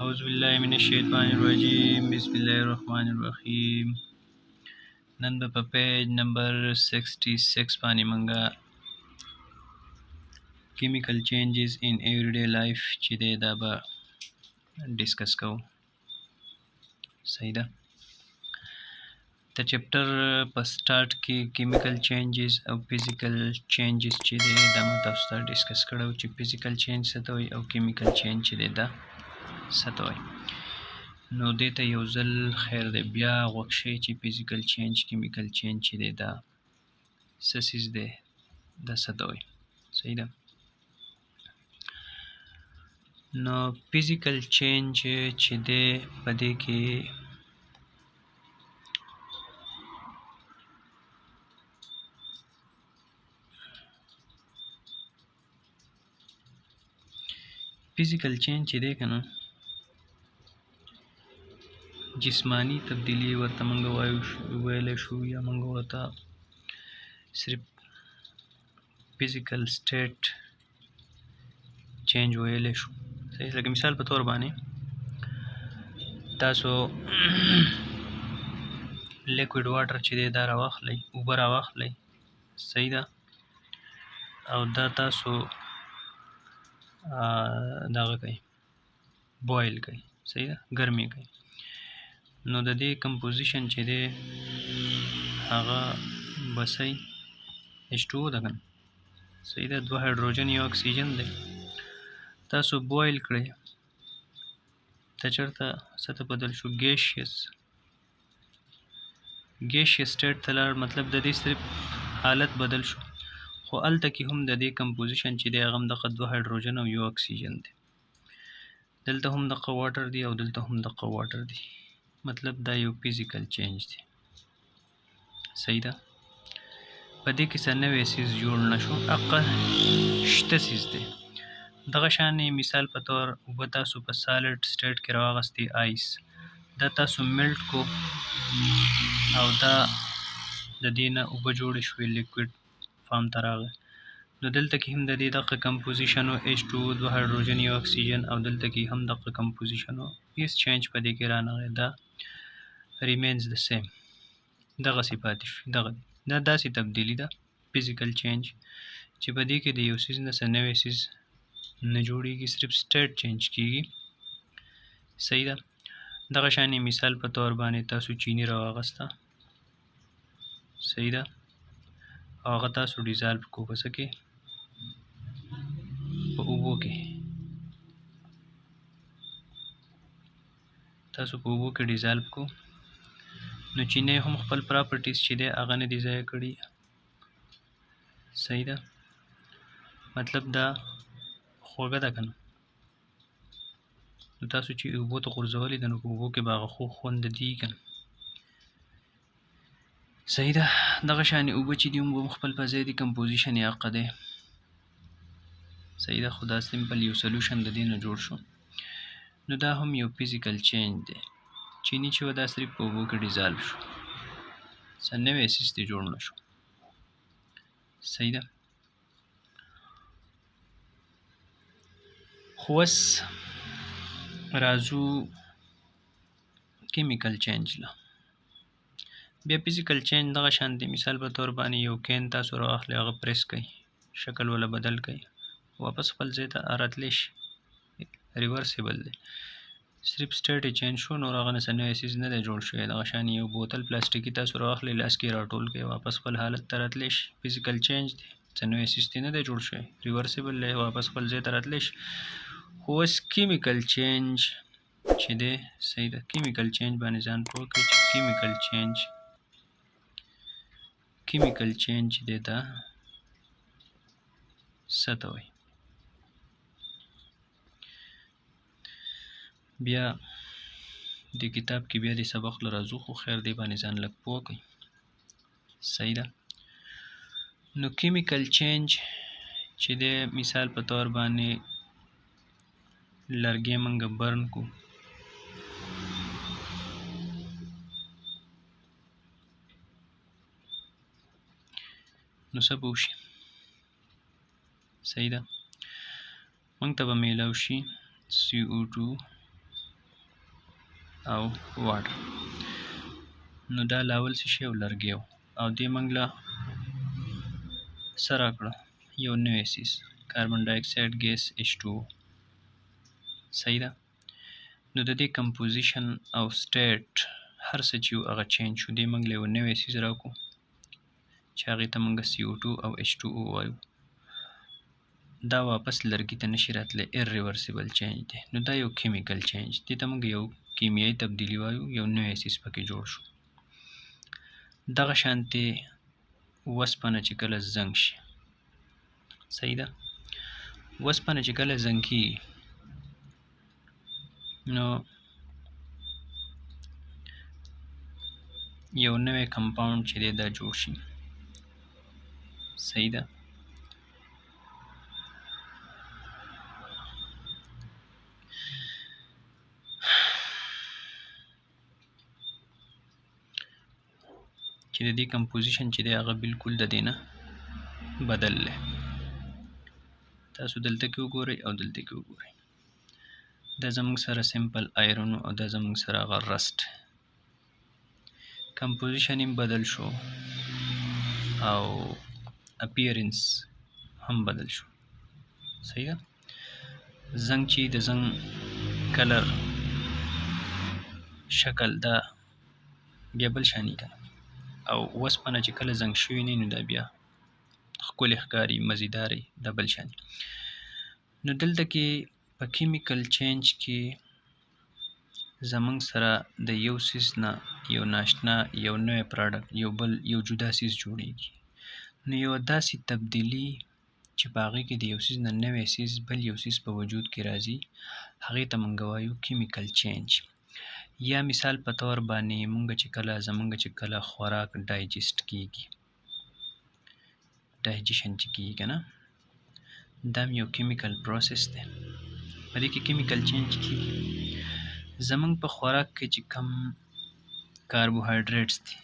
أعوذ بالله من الشیطان الرجیم بسم الله الرحمن الرحیم. نن به په پیج نمبر 66 باندې منګه chemical changes in everyday life چې دی دا به ډیسکس کوو. صحیح ده. د چپټر په سٹارټ کې chemical changes او physical changes چې دی دا مو تاسو ته ډیسکس کړو چې physical change څه ته وایي او chemical change چې دی دا څه ته وایي. نو دې ته یو ځل خیر دی بیا غوږ شئ چې فزیکل چینج کیمیکل چینج چې دی دا څه څیز دی دا څه ته وایي. صحیح ده. نو فزیکل چینج چې دی په دې کې فزیکل چینج چې دی که نه جسمانی تبدیلی ورته موږ ویلی شو یا موږ ورته صرف فزیکل سټیټ چینج ویلی شو. صحیح. لکه مثال په طور باندې تاسو لیکویډ واټر چې دی دا راواخلئ، اوبه راواخلئ. صحیح ده. او دا تاسو دغه کوئ بویل کوئ. صحیح ده. ګرمې کوئ. نو د دې کمپوزیشن چې دی هغه بسئ H2O ده که نه. صحیح ده. 2 هایدروجن یو اکسیجن دی. تاسو بویل کړئ ته چېرته څه ته بدل شو ګیشیس سټیټ ته لاړ. مطلب د دې صرف حالت بدل شو خو هلته کې هم د دې کمپوزیشن چې دی هغه هم دغه 2 هایدروجن او یو اکسیجن دی. دلته هم دغه واټر دی او دلته هم دغه واټر دی. مطلب دا یو فزیکل چینج دی. صحیح ده. په دې کې څه نوی څیز جوړ نه شو، هغه شته څیز دی. دغه شانې مثال په طور اوبه تاسو په سالډ سټیټ کې راواغستې آیس، دا تاسو میلټ کو او دا د دې نه اوبه جوړې شوې لیکویډ فارم ته راغی. نو دلته کې هم د دې دغه کمپوزیشن و H2O 2 هایدروجن یو اکسیجن او دلته کې هم دغه کمپوزیشن و. هیڅ چینج په دې کې رانغی. دا ریمینز د سیم. دغسې پاتې شو. دا داسې تبدیلي ده فزیکل چینج چې په دې کې د یو څیز نه څه نوی څیز نه جوړېږي، صرف سټیټ چینج کېږي. صحیح ده. دغه شانې مثال په طور باندې تاسو چینی راواغسته. صحیح ده. او هغه تاسو ډیزالو کو په څه کې په اوبو کې. تاسو په اوبو کې ډیزالو کو نو چینی هم خپل پراپرټیز چې دی هغه نه دي ضایع کړي. صحیح ده. مطلب دا خوږه ده که نه. نو تاسو چې اوبو ته غورځولې ده نو په اوبو کې به هغه خوږ خوند دي که نه. صحیح ده. دغه شانې اوبه چې دي اوبه هم خپل په ځای دي، کمپوزیشن یې هغه دی. صحیح ده. خو دا سمپل یو سلوشن د دې نه جوړ شو. نو دا هم یو فزیکل چینج دی. چینی چې و دا صرف په اوبو کې ډیزالو شو، څه نوی څیز ترې جوړ نه شو. صحیح ده. خو اوس راځو کیمیکل چینج له. بیا فزیکل چینج دغه شان دی. مثال په طور باندې یو کین تاسو راواخلئ، هغه پریس کئ، شکل وله بدل کئ، واپس خپل ځای ته راتلی شي. ریورسیبل دی. صرف سټیټ یې چینج شو، نور هغه نه څه نوی څیز نه دی جوړ شوی. دغه شان یو بوتل پلاستیکي تاسو راواخلئ، لاس کې یې راټول کئ، واپس خپل حالت ته راتلی شي. فزیکل چینج دی. څه نوی څیز ترې نه دی جوړ شوی. ریورسیبل دی. واپس خپل ځای ته راتلی شي. خو اوس کیمیکل چینج چې دی صحیح ده. کیمیکل چینج باندې ځان پوه کړئ چې کیمیکل چینج چې دی دا څه ته وایي. بیا د کتاب کې بیا د سبق له راځو خو خیر دی باندې ځان لږ پوه کړئ. صحیح ده. نو کیمیکل چینج چې دی مثال په طور باندې لرګی موږ برن کو، نو څه به وشي. صحیح ده. موږ ته به میلاو شي CO2 او واټر. نو دا لاول څه شی او لرګی و او دې موږ له څه راکړه یو نوی څیز کاربن ډای اکساید ګیس H2O. صحیح ده. نو د دې کمپوزیشن او سټیټ هر څه چې وو هغه چینج شو. دې موږ له یو نوی څیز راکړو چې هغې ته موږ CO2 او H2O وایو. دا واپس لرګي ته نشي راتلی، irreversible چینج دی. نو دا یو کیمیکل چینج دې ته موږ یو کیمیایي تبدیلي وایو، یو نوی څیز پکې جوړ شو. دغه شانتې وسپنه چې کله زنګ شي، صحیح ده، وسپنه چې کله زنګ کېږي نو یو نوی کمپاوند چې دی دا جوړ شي. صحیح ده. چې د دې کمپوزیشن چې دی هغه بالکل د دې نه بدل دی. تاسو دلته کې وګورئ او دلته کې وګورئ. دا زموږ سره سمپل آیرون او دا زموږ سره هغه رسټ. کمپوزیشن هم بدل شو او اپیرنس هم بدل شو. صحیح ده. زنګ چې د زنګ کلر شکل دا بیا بل شانی کنه، او وسپنه چې کله زنګ شوی نه نو دا بیا ښکلې ښکاري، مزیداري، دا بل شانی. نو دلته کې په کیمیکل چینج کې زمونږ سره د یو څیز نه یو ناشنا یو نوی پراډکټ یو جدا څیز جوړیږي. نو یو داسې تبدیلي چې په هغې کې د یو څیز نه نوی څیز بل یو څیز په وجود کې راځي هغې ته موږ وایو کیمیکل چینج. یا مثال په طور باندې زمونږ چې کله خوراک ډایجسټ کیږي، ډایجیشن چې کیږي که نه، دا یو کیمیکل پروسس دی. په دې کې کیمیکل چینج کیږي. زمونږ په خوراک کې چې کم کاربوهایډریټس دي،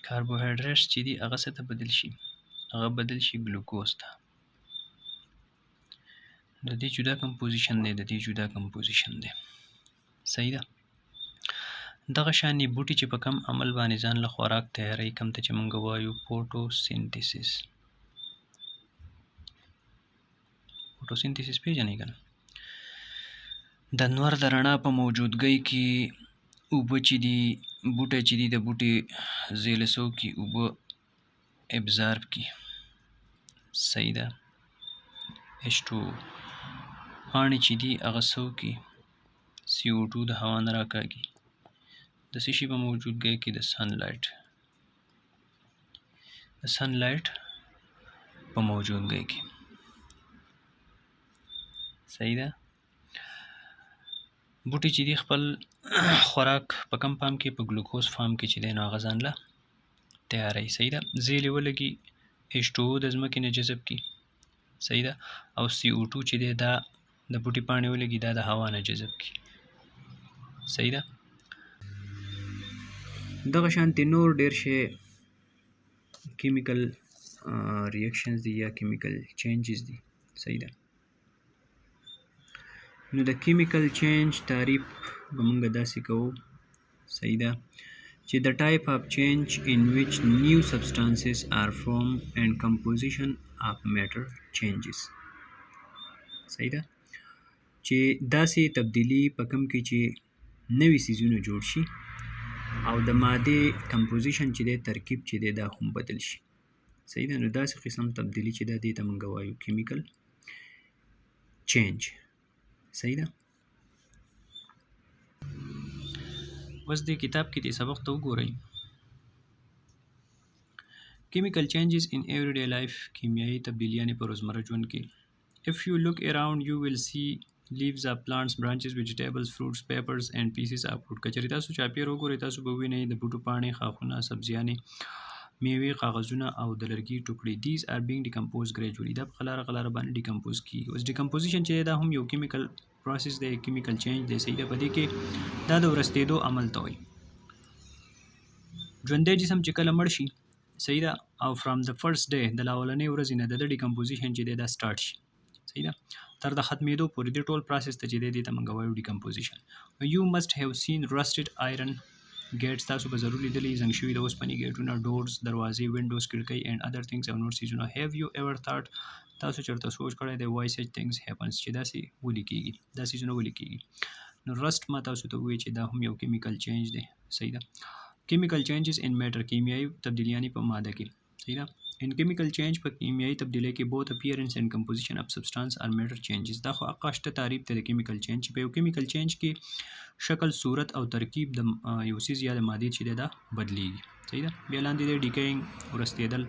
کاربوهایډریټس چې دي هغه څه ته بدل شي، هغه بدل شي ګلوکوز ته. د دې جدا کمپوزیشن دی، د دې جدا کمپوزیشن دی. صحیح ده. دغه شانې بوټي چې په کم عمل باندې ځان له خوراک تیاروي، کم ته چې موږ وایو فوټوسینتیسس. فوټوسینتیسس پیژنئ که نه؟ د نور د رڼا په موجودګۍ کې اوبه چې دي، بوټی چې دي د بوټي زیله څه وکړي، اوبه ابزارب کړي. صحیح ده. H2O. پاڼې چې دي هغه څه وکړي، CO2 د هوا نه راکاږي. د څه شي په موجودګۍ کې؟ د سنلایټ په موجودګۍ کې. صحیح ده. بوټي چې دي خپل خوراک په کم فارم کې، په ګلوکوز فارم کې چې دی نو هغه ځان له تیاروي. صحیح ده. زیلې ولګي، H2O د ځمکې نه جذب کړي. صحیح ده. او CO2 چې دی دا د بوټي پاڼې ولګي، دا د هوا نه جذب کړي. صحیح ده. دغه شانتې نور ډېر شی کیمیکل ریاکشنز دي یا کیمیکل چینجز دي. صحیح ده. نو د کیمیکل چینج تعریف به موږ داسې کوو. صحیح ده. چې the type of change in which new substances are formed and composition of matter changes. صحیح ده. چې داسې تبدیلی په کوم کې چې نوي څیزونه جوړ شي او د مادې کمپوزیشن چې دی، ترکیب چې دی، دا هم بدل شي. صحیح ده. نو داسې قسم تبدیلی چې دا دې ته موږ وایو کیمیکل چینج. صحیح ده. بس دې کتاب کې دې سبق ته وګورئ. کیمیکل چینجز ان ایوریډے لایف، کیمیایي تبدیلیانې په روزمره ژوند کې. If you look around you will see leaves of plants, branches, vegetables, fruits, papers and pieces of food. کچری تاسو چاپیر وګورئ تاسو به وینئ د بوټو پاڼې، خاښونه، سبزیانې، میوې، کاغذونه او د لرګي ټوکړې. These are being decomposed gradually. دا په قلاره قلاره باندې ډیکمپوز کیږي. اوس ډیکمپوزیشن چې دا هم یو کیمیکل پروسس دی، کیمیکل چینج دی. صحیح ده. په دې کې دا د ورستېدو عمل ته وایي. ژوندی جسم چې کله مړ شي، صحیح ده، او فرام د فرست ډے د لاولنۍ ورځې نه د ډیکمپوزیشن چې دی دا سٹارټ شي. صحیح ده. تر د ختمېدو پورې د ټول پروسس ته چې دی ته موږ وایو ډیکمپوزیشن. یو مسټ هیو سین رسټډ آیرن ګیټس، تاسو به ضرور لیدلی زنګ شوي د اوسپنې ګیټونه، ډورز دروازې، وینډوز کړکۍ اینډ ادر ثینګز او نور څیزونه. هیو یو ایور تھاټ، تاسو چېرته سوچ کړی دی وای سچ ثینګز هیپنس چې داسې ولې کېږي، دا څیزونه ولې کېږي. نو رسټ ما تاسو ته ووایي چې دا هم یو کیمیکل چینج دی. صحیح ده. کیمیکل چینجز ان میټر، کیمیایي تبدیلیانې په ماده کې. صحیح ده. ان کیمیکل چینج په کیمیایي تبدیلی کې بوت اپیرنس اینڈ کمپوزیشن اف سبسټانس ار میټر چینجز. دا خو اقاشته تعریف ته د کیمیکل چینج چې په یو کیمیکل چینج کې شکل، صورت او ترکیب د یو څیز یا د مادې چې دا بدلیږي. صحیح ده. بیا لاندې دی ډیکیینګ، ورستېدل،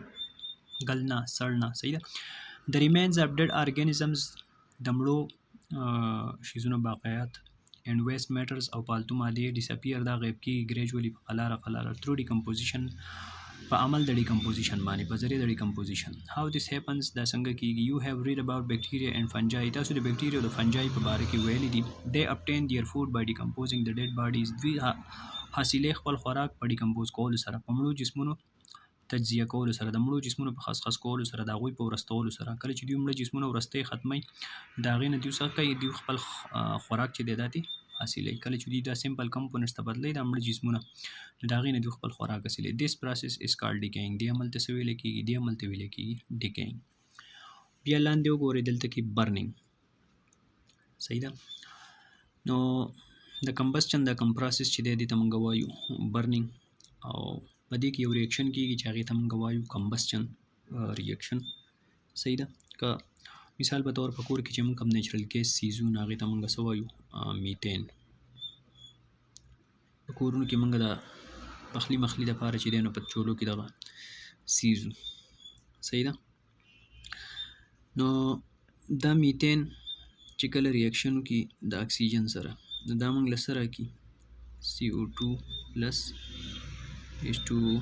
ګلنا، سړنا. صحیح ده. د ریمینز اف ډیډ ارګانیزمز، د مړو شیزونو باقیات، اینډ ویسٹ میټرز او پالتو مادې ډیسپیر، دا غیب کېږي ګریجولي په قلاره تھرو ډیکمپوزیشن، په عمل د ډیکمپوزیشن باندې، په ذریعه د ډیکمپوزیشن. هاو دیس هیپنس، دا څنګه کېږي. یو هیو ریډ اباؤٹ بیکټیریا اینډ فنجای، تاسو د بیکټیریا او د فنجای په باره کې ویلي دي. دے ابټین دیئر فوډ بای ډیکمپوزینګ د ډیډ باډیز، دوی حاصلې خپل خوراک په ډیکمپوز کولو سره، په مړو جسمونو تجزیه کولو سره، د مړو جسمونو په خسخس کولو سره، د هغوی په ورستولو سره. کله چې دوی مړه جسمونه ورستۍ ختموي، د هغې نه دوی څه کوي، دوی خپل خوراک چې دی دا حاصلوي. کله چې دوی دا سمپل کمپوننټس ته بدلوي، دا مړه جسمونه، نو د هغې نه دوی خپل خوراک حاصلوي. دیس پروسس از کالډ ډیکیینګ، دې عمل ته څه ویلی کېږي، دې عمل ته ویلی کېږي ډیکیینګ. بیا لاندې وګورئ دلته کې برنینګ. صحیح ده. نو د کمبسچن دا کم پروسس چې دی دې ته موږ وایو برنینګ، او په دې کې یو ریاکشن کېږي چې هغې ته موږ وایو کمبسچن ریاکشن. صحیح ده. که مثال په طور په کور کې چې موږ کوم نیچرل ګیس سیزونه، هغې ته موږ څه وایو، میتین. په کورونو کې موږ د پخلي مخلي دپاره چې دی نو په چولو کې دغه سیزو. صحیح ده. نو دا میتین چې کله ریاکشن وکړي د اکسیجن سره، نو دا موږ له څه راکړي، CO2 پلس H2O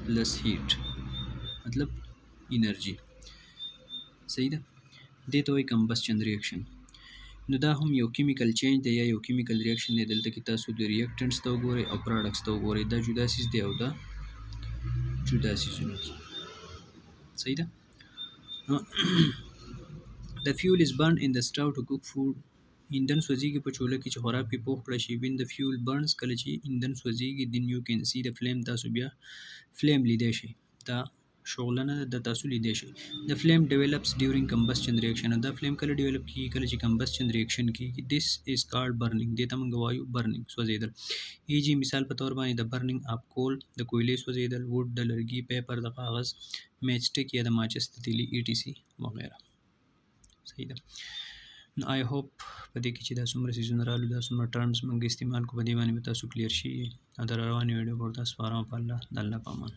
پلس هیټ، مطلب انرژي. صحیح ده. دې ته وایي کمبسچن ریاکشن. نو دا هم یو کیمیکل چینج دی یا یو کیمیکل ریاکشن دی. دلته کې تاسو د ریاکټنټس ته وګورئ او پراډکټس ته وګورئ، دا جدا سیز دی او دا جدا سیزونه دي. صحیح ده. The fuel is burned in the stove to cook food. ایندن سوځېږي په چوله کې چې خوراک پې پوخ کړی شي. when the fuel burns، کله چې ایندن سوځېږي، then you can see the flame، تاسو بیا فلیم لیدی شئ، دا شغلنه د تاسو لیدی شئ. the flame develops during combustion reaction، دا فلیم کله ډیولپ کېږي، کله چې کمبسچن ریاکشن کېږي. this is called burning، دې ته موږ وایو برنینګ، سوځېدل. ایجي مثال په طور باندې د برنینګ اف کول، د کویلې سوځېدل، ووډ د لرګي، پیپر د کاغذ، میچ سټک یا د ماچس د تیلي ETC وغیره. صحیح ده. نو آی هوپ په دې کې چې دا څومره سیزونه رالو، دا څومره ټرمز موږ استعمال کو، په دې باندې به تاسو کلیر شي. او د روانې ویډیو پر تاسو سپارم په الله، د الله په امان.